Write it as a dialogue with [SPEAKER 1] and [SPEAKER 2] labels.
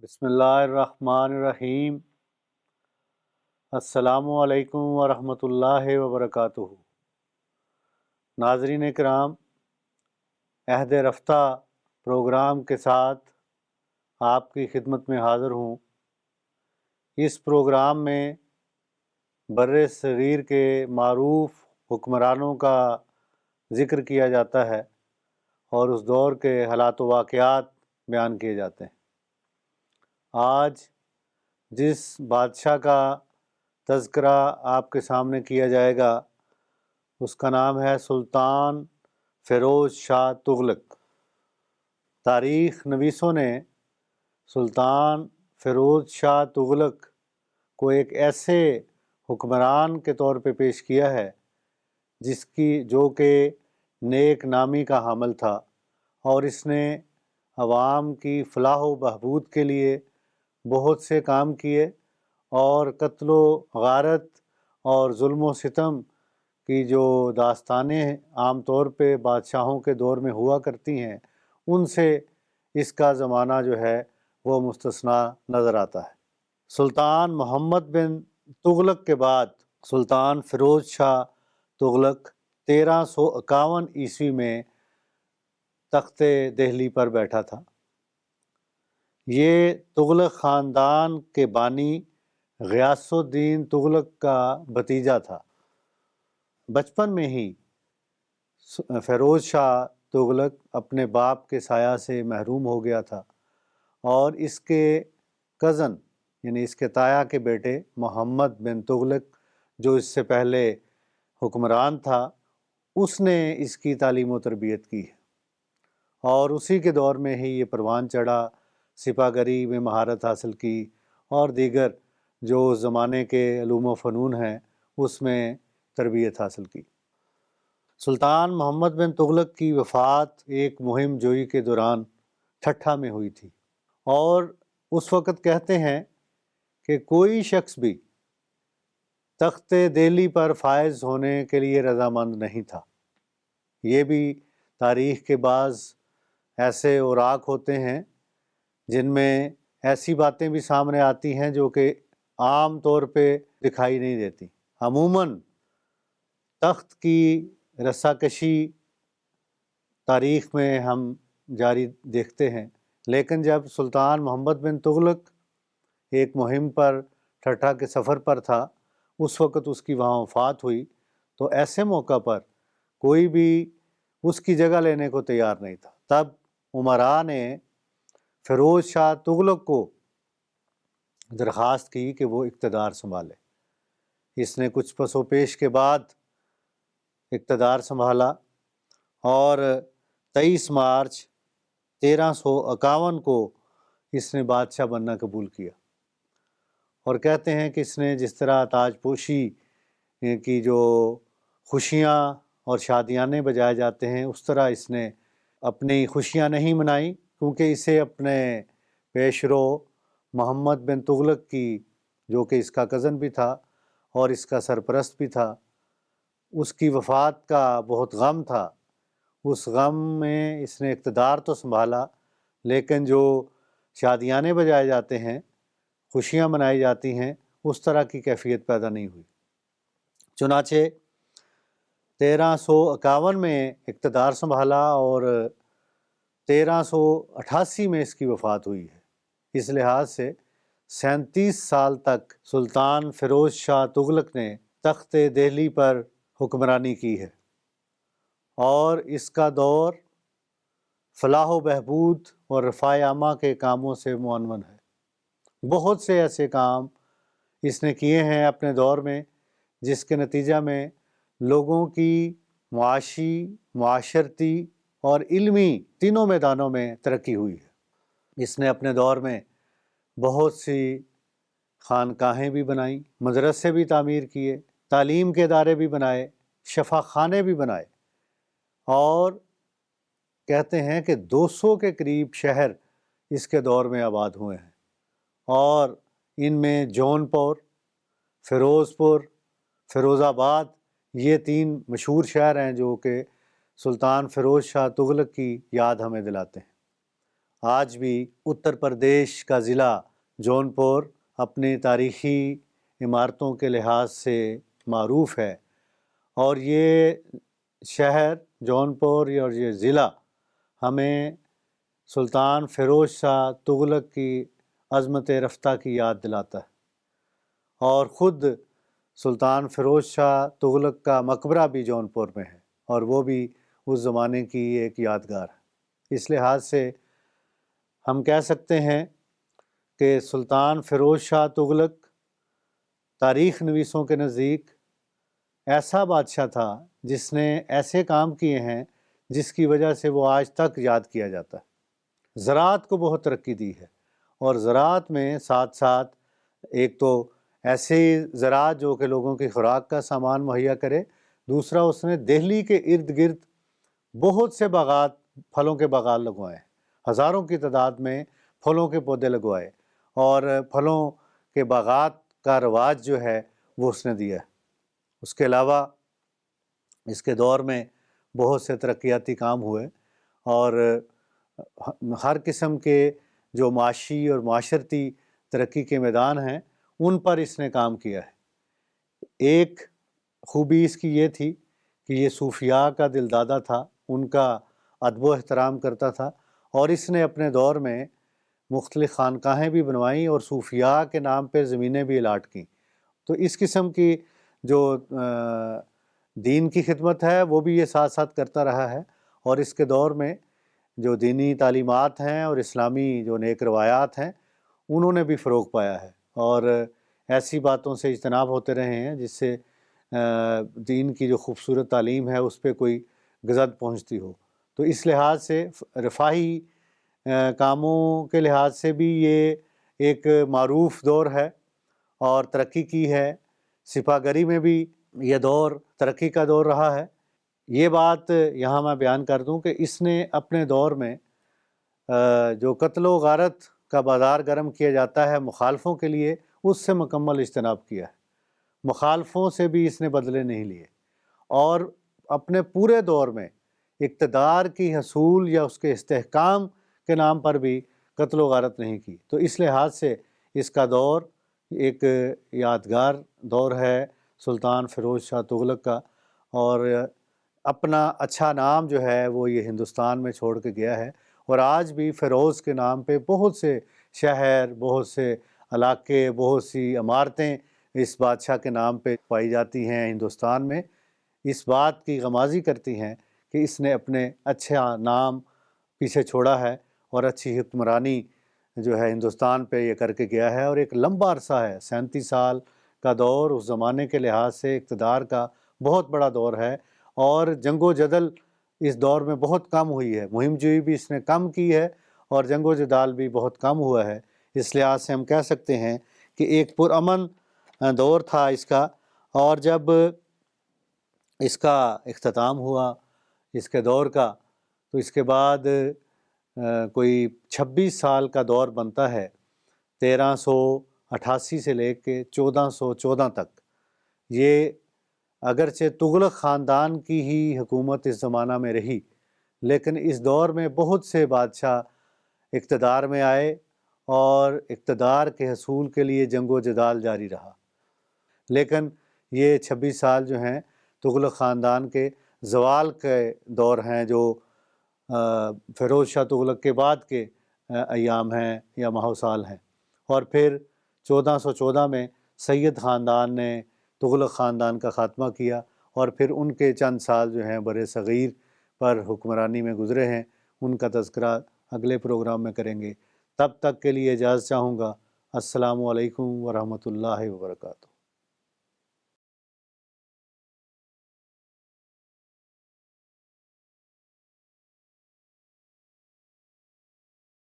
[SPEAKER 1] بسم اللہ الرحمن الرحیم۔ السلام علیکم ورحمۃ اللہ وبرکاتہ۔ ناظرین کرام، عہد رفتہ پروگرام کے ساتھ آپ کی خدمت میں حاضر ہوں۔ اس پروگرام میں بر صغیر کے معروف حکمرانوں کا ذکر کیا جاتا ہے اور اس دور کے حالات و واقعات بیان کیے جاتے ہیں۔ آج جس بادشاہ کا تذکرہ آپ کے سامنے کیا جائے گا اس کا نام ہے سلطان فیروز شاہ تغلق۔ تاریخ نویسوں نے سلطان فیروز شاہ تغلق کو ایک ایسے حکمران کے طور پہ پیش کیا ہے جو کہ نیک نامی کا حامل تھا، اور اس نے عوام کی فلاح و بہبود کے لیے بہت سے کام کیے، اور قتل و غارت اور ظلم و ستم کی جو داستانیں عام طور پہ بادشاہوں کے دور میں ہوا کرتی ہیں ان سے اس کا زمانہ جو ہے وہ مستثنیٰ نظر آتا ہے۔ سلطان محمد بن تغلق کے بعد سلطان فیروز شاہ تغلق 1351 عیسوی میں تخت دہلی پر بیٹھا تھا۔ یہ تغلق خاندان کے بانی غیاث الدین تغلق کا بھتیجا تھا۔ بچپن میں ہی فیروز شاہ تغلق اپنے باپ کے سایہ سے محروم ہو گیا تھا، اور اس کے کزن یعنی اس کے تایا کے بیٹے محمد بن تغلق جو اس سے پہلے حکمران تھا، اس نے اس کی تعلیم و تربیت کی ہے، اور اسی کے دور میں ہی یہ پروان چڑھا، سپاہ گری میں مہارت حاصل کی، اور دیگر جو اس زمانے کے علوم و فنون ہیں اس میں تربیت حاصل کی۔ سلطان محمد بن تغلق کی وفات ایک مہم جوئی کے دوران ٹھٹھہ میں ہوئی تھی، اور اس وقت کہتے ہیں کہ کوئی شخص بھی تخت دہلی پر فائز ہونے کے لیے رضامند نہیں تھا۔ یہ بھی تاریخ کے بعض ایسے اوراق ہوتے ہیں جن میں ایسی باتیں بھی سامنے آتی ہیں جو کہ عام طور پہ دکھائی نہیں دیتی۔ عموماً تخت کی رساکشی تاریخ میں ہم جاری دیکھتے ہیں، لیکن جب سلطان محمد بن تغلق ایک مہم پر ٹھٹھہ کے سفر پر تھا، اس وقت اس کی وہاں وفات ہوئی، تو ایسے موقع پر کوئی بھی اس کی جگہ لینے کو تیار نہیں تھا۔ تب امراء نے فیروز شاہ تغلق کو درخواست کی کہ وہ اقتدار سنبھالے۔ اس نے کچھ پس و پیش کے بعد اقتدار سنبھالا، اور 23 مارچ 1351 کو اس نے بادشاہ بننا قبول کیا، اور کہتے ہیں کہ اس نے جس طرح تاج پوشی کی جو خوشیاں اور شادیانے بجائے جاتے ہیں اس طرح اس نے اپنی خوشیاں نہیں منائیں، کیونکہ اسے اپنے پیشرو محمد بن تغلق کی، جو کہ اس کا کزن بھی تھا اور اس کا سرپرست بھی تھا، اس کی وفات کا بہت غم تھا۔ اس غم میں اس نے اقتدار تو سنبھالا، لیکن جو شادیانے بجائے جاتے ہیں، خوشیاں منائی جاتی ہیں، اس طرح کی کیفیت پیدا نہیں ہوئی۔ چنانچہ 1351 میں اقتدار سنبھالا، اور 1388 میں اس کی وفات ہوئی ہے۔ اس لحاظ سے 37 سال تک سلطان فیروز شاہ تغلق نے تخت دہلی پر حکمرانی کی ہے، اور اس کا دور فلاح و بہبود اور رفاہ عامہ کے کاموں سے معنون ہے۔ بہت سے ایسے کام اس نے کیے ہیں اپنے دور میں جس کے نتیجہ میں لوگوں کی معاشی، معاشرتی اور علمی تینوں میدانوں میں ترقی ہوئی ہے۔ اس نے اپنے دور میں بہت سی خانقاہیں بھی بنائیں، مدرسے بھی تعمیر کیے، تعلیم کے ادارے بھی بنائے، شفا خانے بھی بنائے، اور کہتے ہیں کہ 200 کے قریب شہر اس کے دور میں آباد ہوئے ہیں، اور ان میں جون پور، فیروز پور، فیروز آباد، یہ 3 مشہور شہر ہیں جو کہ سلطان فیروز شاہ تغلق کی یاد ہمیں دلاتے ہیں۔ آج بھی اتر پردیش کا ضلع جونپور اپنی تاریخی عمارتوں کے لحاظ سے معروف ہے، اور یہ شہر جونپور اور یہ ضلع ہمیں سلطان فیروز شاہ تغلق کی عظمت رفتہ کی یاد دلاتا ہے، اور خود سلطان فیروز شاہ تغلق کا مقبرہ بھی جونپور میں ہے، اور وہ بھی اس زمانے کی ایک یادگار ہے۔ اس لحاظ سے ہم کہہ سکتے ہیں کہ سلطان فیروز شاہ تغلق تاریخ نویسوں کے نزدیک ایسا بادشاہ تھا جس نے ایسے کام کیے ہیں جس کی وجہ سے وہ آج تک یاد کیا جاتا ہے۔ زراعت کو بہت ترقی دی ہے، اور زراعت میں ساتھ ساتھ ایک تو ایسی زراعت جو کہ لوگوں کی خوراک کا سامان مہیا کرے، دوسرا اس نے دہلی کے ارد گرد بہت سے باغات، پھلوں کے باغات لگوائے، ہزاروں کی تعداد میں پھلوں کے پودے لگوائے، اور پھلوں کے باغات کا رواج جو ہے وہ اس نے دیا ہے۔ اس کے علاوہ اس کے دور میں بہت سے ترقیاتی کام ہوئے، اور ہر قسم کے جو معاشی اور معاشرتی ترقی کے میدان ہیں ان پر اس نے کام کیا ہے۔ ایک خوبی اس کی یہ تھی کہ یہ صوفیاء کا دلدادہ تھا، ان کا ادب و احترام کرتا تھا، اور اس نے اپنے دور میں مختلف خانقاہیں بھی بنوائیں اور صوفیاء کے نام پہ زمینیں بھی الاٹ کیں۔ تو اس قسم کی جو دین کی خدمت ہے وہ بھی یہ ساتھ ساتھ کرتا رہا ہے، اور اس کے دور میں جو دینی تعلیمات ہیں اور اسلامی جو نیک روایات ہیں انہوں نے بھی فروغ پایا ہے، اور ایسی باتوں سے اجتناب ہوتے رہے ہیں جس سے دین کی جو خوبصورت تعلیم ہے اس پہ کوئی گزر پہنچتی ہو۔ تو اس لحاظ سے رفاہی کاموں کے لحاظ سے بھی یہ ایک معروف دور ہے اور ترقی کی ہے۔ سپاہ گری میں بھی یہ دور ترقی کا دور رہا ہے۔ یہ بات یہاں میں بیان کر دوں کہ اس نے اپنے دور میں جو قتل و غارت کا بازار گرم کیا جاتا ہے مخالفوں کے لیے، اس سے مکمل اجتناب کیا ہے۔ مخالفوں سے بھی اس نے بدلے نہیں لیے، اور اپنے پورے دور میں اقتدار کی حصول یا اس کے استحکام کے نام پر بھی قتل و غارت نہیں کی۔ تو اس لحاظ سے اس کا دور ایک یادگار دور ہے سلطان فیروز شاہ تغلق کا، اور اپنا اچھا نام جو ہے وہ یہ ہندوستان میں چھوڑ کے گیا ہے، اور آج بھی فیروز کے نام پہ بہت سے شہر، بہت سے علاقے، بہت سی عمارتیں اس بادشاہ کے نام پہ پائی جاتی ہیں ہندوستان میں۔ اس بات کی غمازی کرتی ہیں کہ اس نے اپنے اچھا نام پیچھے چھوڑا ہے، اور اچھی حکمرانی جو ہے ہندوستان پہ یہ کر کے گیا ہے، اور ایک لمبا عرصہ ہے، 37 سال کا دور اس زمانے کے لحاظ سے اقتدار کا بہت بڑا دور ہے، اور جنگ و جدل اس دور میں بہت کم ہوئی ہے، مہم جوئی بھی اس نے کم کی ہے، اور جنگ و جدال بھی بہت کم ہوا ہے۔ اس لحاظ سے ہم کہہ سکتے ہیں کہ ایک پرامن دور تھا اس کا، اور جب اس کا اختتام ہوا اس کے دور کا، تو اس کے بعد کوئی 26 سال کا دور بنتا ہے، 1388 سے لے کے 1414 تک۔ یہ اگرچہ تغلق خاندان کی ہی حکومت اس زمانہ میں رہی، لیکن اس دور میں بہت سے بادشاہ اقتدار میں آئے، اور اقتدار کے حصول کے لیے جنگ و جدال جاری رہا۔ لیکن یہ 26 سال جو ہیں تغلق خاندان کے زوال کے دور ہیں، جو فیروز شاہ تغلق کے بعد کے ایام ہیں یا ماہ و سال ہیں، اور پھر 1414 میں سید خاندان نے تغلق خاندان کا خاتمہ کیا، اور پھر ان کے چند سال جو ہیں بر صغیر پر حکمرانی میں گزرے ہیں، ان کا تذکرہ اگلے پروگرام میں کریں گے۔ تب تک کے لیے اجازت چاہوں گا۔ السلام علیکم ورحمۃ اللہ وبرکاتہ۔